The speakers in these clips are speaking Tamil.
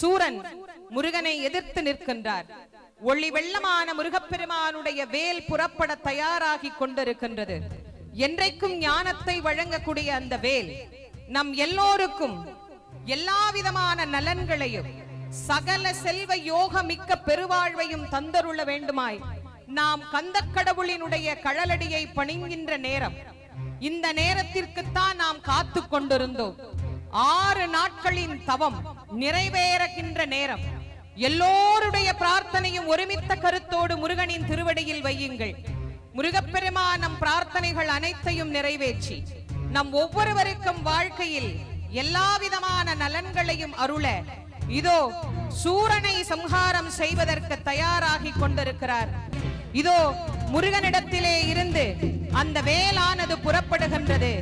சூரன் முருகனை எதிர்த்து நிற்கின்றார். ஒளி வெள்ளமான முருகப்பெருமானுடைய வேல் புறப்பட தயாராகி கொண்டிருக்கின்றது. என்றைக்கும் ஞானத்தை வழங்கக்கூடிய அந்த வேல் நம் எல்லோருக்கும் எல்லா விதமான நலன்களையும் சகல செல்வ யோக மிக்க பெருவாழ்வையும் தந்தருள வேண்டுமாய் நாம் கந்தக்கடவுளினுடைய கழலடியை பணிகின்ற நேரம். இந்த நேரத்திற்குத்தான் நாம் காத்து கொண்டிருந்தோம். 6 நாட்களின் தவம் நிறைவேறுகின்ற நேரம். எல்லோருடைய பிரார்த்தனையும் ஒருமித்த கருத்தோடு முருகனின் திருவடியில் வையுங்கள். முருகப்பெருமான் நம் பிரார்த்தனைகள் அனைத்தையும் நிறைவேற்றி நம் ஒவ்வொருவருக்கும் வாழ்க்கையில் எல்லா விதமான நலன்களையும் அருள இதோ சூரனை சம்ஹாரம் செய்வதற்கு தயாராகி கொண்டிருக்கிறார். இதோ முருகனிடத்திலே இருந்து அந்த வேலானது புறப்படுகின்றது.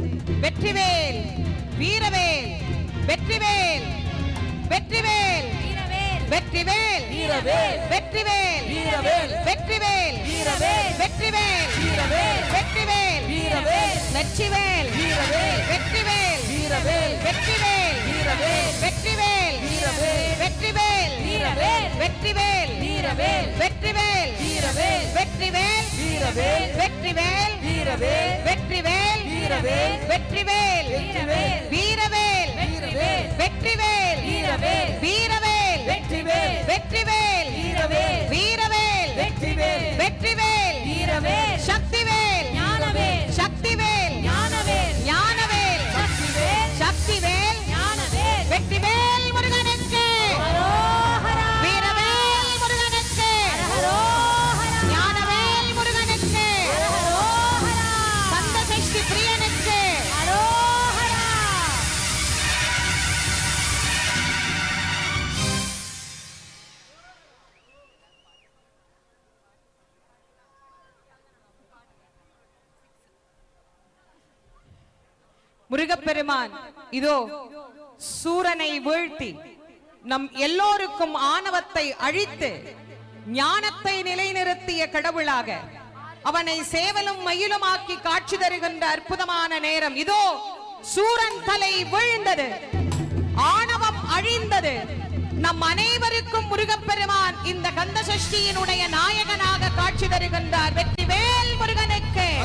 வெற்றிவேல் வீரவேல், வெற்றிவேல் வெற்றிவேல், வெற்றிவேல் வீரவேல், வெற்றிவேல் வீரவேல், வெற்றிவேல் வீரவேல், வெற்றிவேல் வீரவேல், வெற்றிவேல் வீரவேல், நச்சிவேல் வீரவேல், வெற்றிவேல் வீரவேல், வெற்றிவேல் வீரவேல், வெற்றிவேல் வீரவேல், வெற்றிவேல் வீரவேல், வெற்றிவேல் வீரவேல், வெற்றிவேல் வீரவேல், வெற்றிவேல் வீரவேல், வெற்றிவேல் வீரவேல், வெற்றிவேல் வீரவேல், வெற்றிவேல் வீரவேல், வெற்றிவேல் வீரவேல், வீரவேல் வெற்றிவேல், வெற்றிவேல் வீரவேல், வீரவேல் வெற்றிவேல், வெற்றிவேல் வீரவேல், சக்திவேல் ஞானவேல், சக்திவேல் ஞானவேல், ஞானவேல் சக்திவேல், சக்திவேல் ஞானவேல், வெற்றிவேல் முருகனுக்கு அரோகரா, வீரவேல் முருகனுக்கு அரோகரா, ஞானவேல் முருகனுக்கு அரோகரா, கந்தசஷ்டி பிரியனுக்கு அரோகரா. முருகப்பெருமான் இதோ சூரனை வீழ்த்தி நம் எல்லோருக்கும் ஆணவத்தை அழித்து ஞானத்தை நிலைநிறுத்திய கடவுளாக அவனை சேவலும் மயிலுமாக்கி காட்சி தருகின்ற அற்புதமான நேரம். இதோ சூரன் தலை வீழ்ந்தது, ஆணவம் அழிந்தது. நம் அனைவருக்கும் முருகப்பெருமான் இந்த கந்த சஷ்டியினுடைய நாயகனாக காட்சி தருகின்றார். வெற்றிவேல் முருகனுக்கு